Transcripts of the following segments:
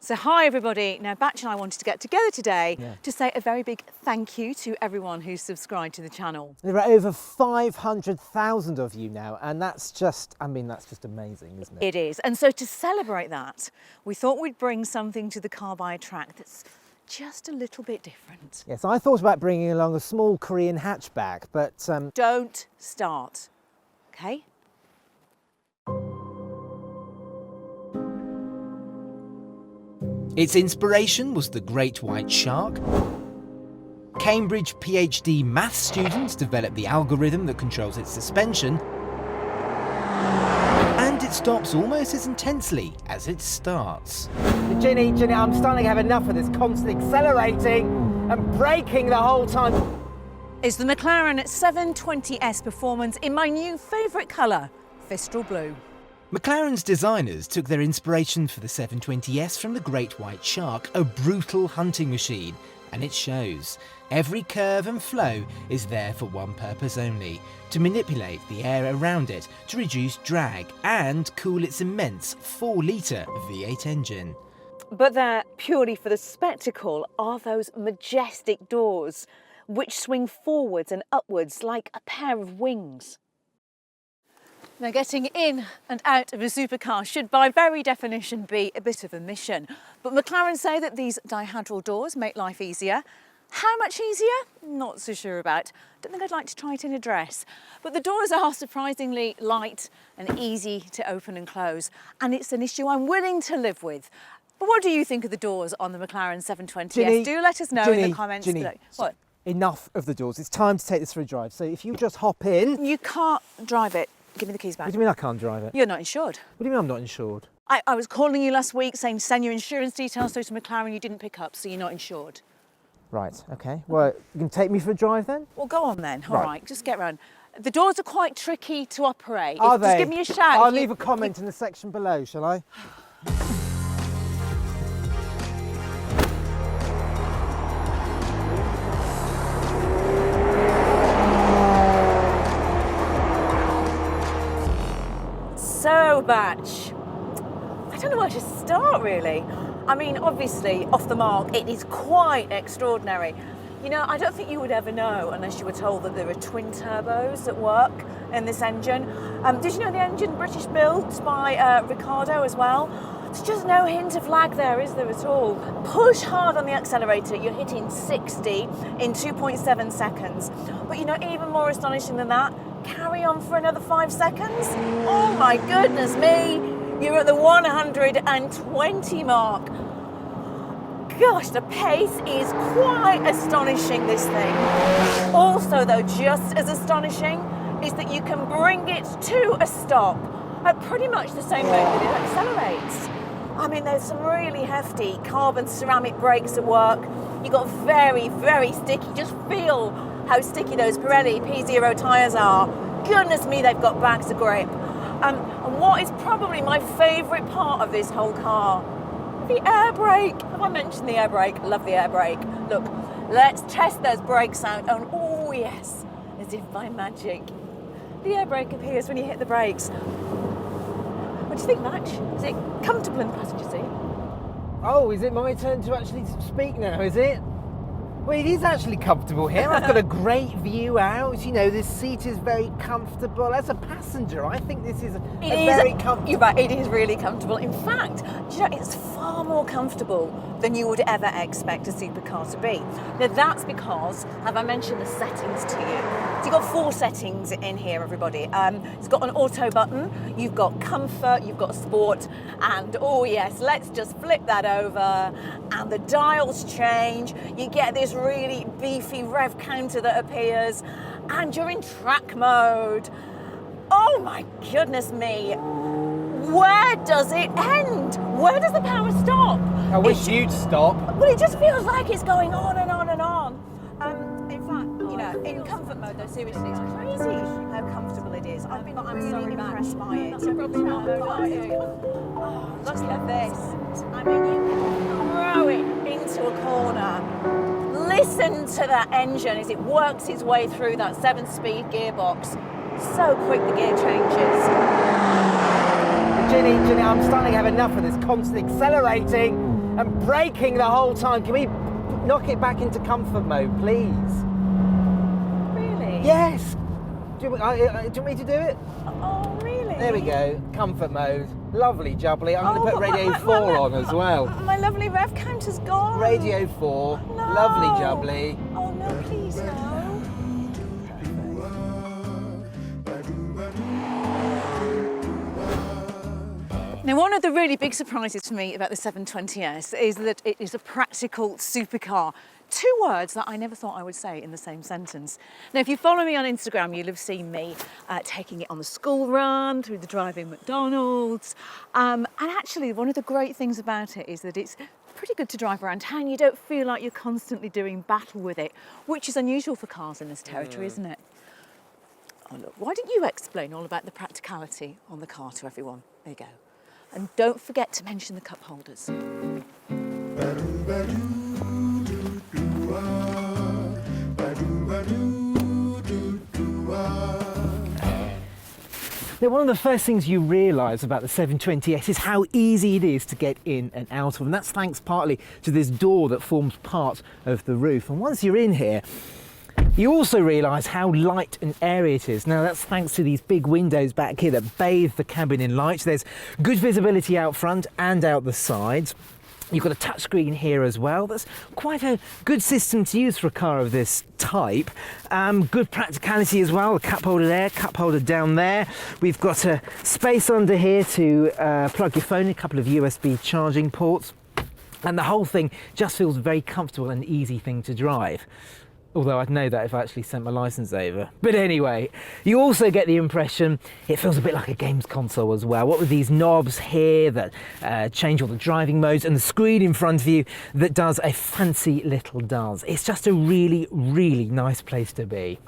So hi everybody, now Batch and I wanted to get together today to say a very big thank you to everyone who's subscribed to the channel. There are over 500,000 of you now, and that's just amazing, isn't it? It is, and so to celebrate that, we thought we'd bring something to the Carbuyer track that's just a little bit different. Yes, I thought about bringing along a small Korean hatchback, but... Don't start, okay? Its inspiration was the great white shark. Cambridge PhD maths students developed the algorithm that controls its suspension. And it stops almost as intensely as it starts. Ginny, I'm starting to have enough of this constant accelerating and braking the whole time. It's the McLaren 720S Performance in my new favourite colour, Fistral Blue. McLaren's designers took their inspiration for the 720S from the great white shark, a brutal hunting machine, and it shows. Every curve and flow is there for one purpose only, to manipulate the air around it, to reduce drag and cool its immense 4-litre V8 engine. But there, purely for the spectacle, are those majestic doors, which swing forwards and upwards like a pair of wings. Now, getting in and out of a supercar should by very definition be a bit of a mission. But McLaren say that these dihedral doors make life easier. How much easier? Not so sure about. Don't think I'd like to try it in a dress. But the doors are surprisingly light and easy to open and close. And it's an issue I'm willing to live with. But what do you think of the doors on the McLaren 720S? Ginny, Do let us know in the comments below. What? Enough of the doors. It's time to take this for a drive. So if you just hop in... You can't drive it. Give me the keys back. What do you mean I can't drive it? You're not insured. What do you mean I'm not insured? I was calling you last week saying send your insurance details through to McLaren, you didn't pick up, so you're not insured. Right, okay. Well, you can take me for a drive then? Well, go on then. All Right. right, just get round. The doors are quite tricky to operate. Are they? Just give me a shout. I'll leave a comment in the section below, shall I? So, Batch, I don't know where to start really. I mean, obviously, off the mark, it is quite extraordinary. You know, I don't think you would ever know unless you were told that there are twin turbos at work in this engine. Did you know the engine British built by Ricardo as well? There's just no hint of lag there, is there at all? Push hard on the accelerator, you're hitting 60 in 2.7 seconds. But you know, even more astonishing than that, carry on for another 5 seconds. Oh my goodness me, you're at the 120 mark. Gosh, the pace is quite astonishing, this thing. Also though, just as astonishing is that you can bring it to a stop at pretty much the same rate that it accelerates. I mean, there's some really hefty carbon ceramic brakes at work. You've got very, very sticky, just feel how sticky those Pirelli P0 tyres are. Goodness me, they've got bags of grip. And what is probably my favourite part of this whole car, the air brake. Have I mentioned the air brake? Love the air brake. Look, let's test those brakes out. Oh yes, as if by magic. The air brake appears when you hit the brakes. What do you think, Match? Is it comfortable in the passenger seat? Oh, is it my turn to actually speak now, is it? Well, it is actually comfortable here. I've got a great view out. You know, this seat is very comfortable. As a passenger, I think this is very comfortable. You're right, it is really comfortable. In fact, you know, it's far more comfortable than you would ever expect a supercar to be. Now, that's because, have I mentioned the settings to you? So you've got 4 settings in here, everybody. It's got an auto button, you've got comfort, you've got sport, and oh yes, let's just flip that over, and the dials change. You get this really beefy rev counter that appears, and you're in track mode. Oh my goodness me. Where does it end? Where does the power stop? I wish you'd stop. Well, it just feels like it's going on and on and on. In fact, you know, in comfort mode though, seriously, it's crazy how comfortable it is. I'm really impressed by it. You're probably not, are you? Oh, look at this. I mean, you can throw it into a corner. Listen to that engine as it works its way through that 7-speed gearbox. So quick the gear changes. Ginny, I'm starting to have enough of this constant accelerating and braking the whole time. Can we knock it back into comfort mode, please? Really? Yes. Do you want me to do it? Oh, really? There we go. Comfort mode. Lovely jubbly. I'm going to put but Radio 4 on as well. My lovely rev counter's gone. Radio 4. No. Lovely jubbly. Oh, no, please, no. Now, one of the really big surprises for me about the 720S is that it is a practical supercar. Two words that I never thought I would say in the same sentence. Now, if you follow me on Instagram, you'll have seen me taking it on the school run, through the drive-in McDonald's. And actually, one of the great things about it is that it's pretty good to drive around town. You don't feel like you're constantly doing battle with it, which is unusual for cars in this territory, isn't it? Oh, look, why don't you explain all about the practicality on the car to everyone? There you go. And don't forget to mention the cup holders. Now, one of the first things you realise about the 720S is how easy it is to get in and out of, and that's thanks partly to this door that forms part of the roof. And once you're in here, you also realise how light and airy it is. Now, that's thanks to these big windows back here that bathe the cabin in light. There's good visibility out front and out the sides. You've got a touchscreen here as well. That's quite a good system to use for a car of this type. Good practicality as well. A cup holder there, cup holder down there. We've got a space under here to plug your phone in, a couple of USB charging ports. And the whole thing just feels a very comfortable and easy thing to drive. Although I'd know that if I actually sent my licence over. But anyway, you also get the impression it feels a bit like a games console as well. What with these knobs here that change all the driving modes and the screen in front of you that does a fancy little dance. It's just a really, really nice place to be.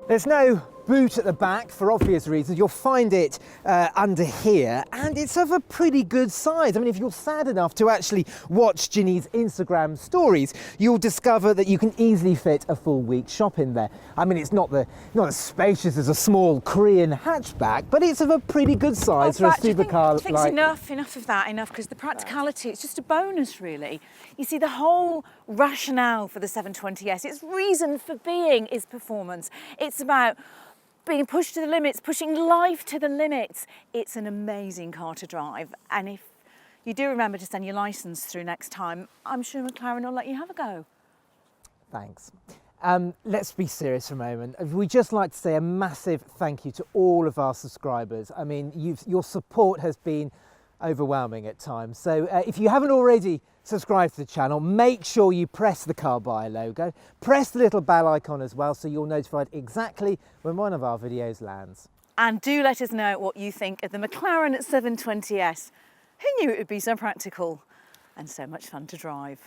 There's no boot at the back for obvious reasons. You'll find it under here, and it's of a pretty good size. I mean, if you're sad enough to actually watch Ginny's Instagram stories, you'll discover that you can easily fit a full week's shop in there. I mean, it's not as spacious as a small Korean hatchback, but it's of a pretty good size for a supercar. I think enough of that, because the practicality, it's just a bonus, really. You see, the whole rationale for the 720S, its reason for being is performance. It's about being pushed to the limits, pushing life to the limits. It's an amazing car to drive. And if you do remember to send your licence through next time, I'm sure McLaren will let you have a go. Thanks. Let's be serious for a moment. We'd just like to say a massive thank you to all of our subscribers. I mean, your support has been overwhelming at times. So if you haven't already subscribed to the channel, make sure you press the Carbuyer logo, press the little bell icon as well so you're notified exactly when one of our videos lands. And do let us know what you think of the McLaren 720S. Who knew it would be so practical and so much fun to drive?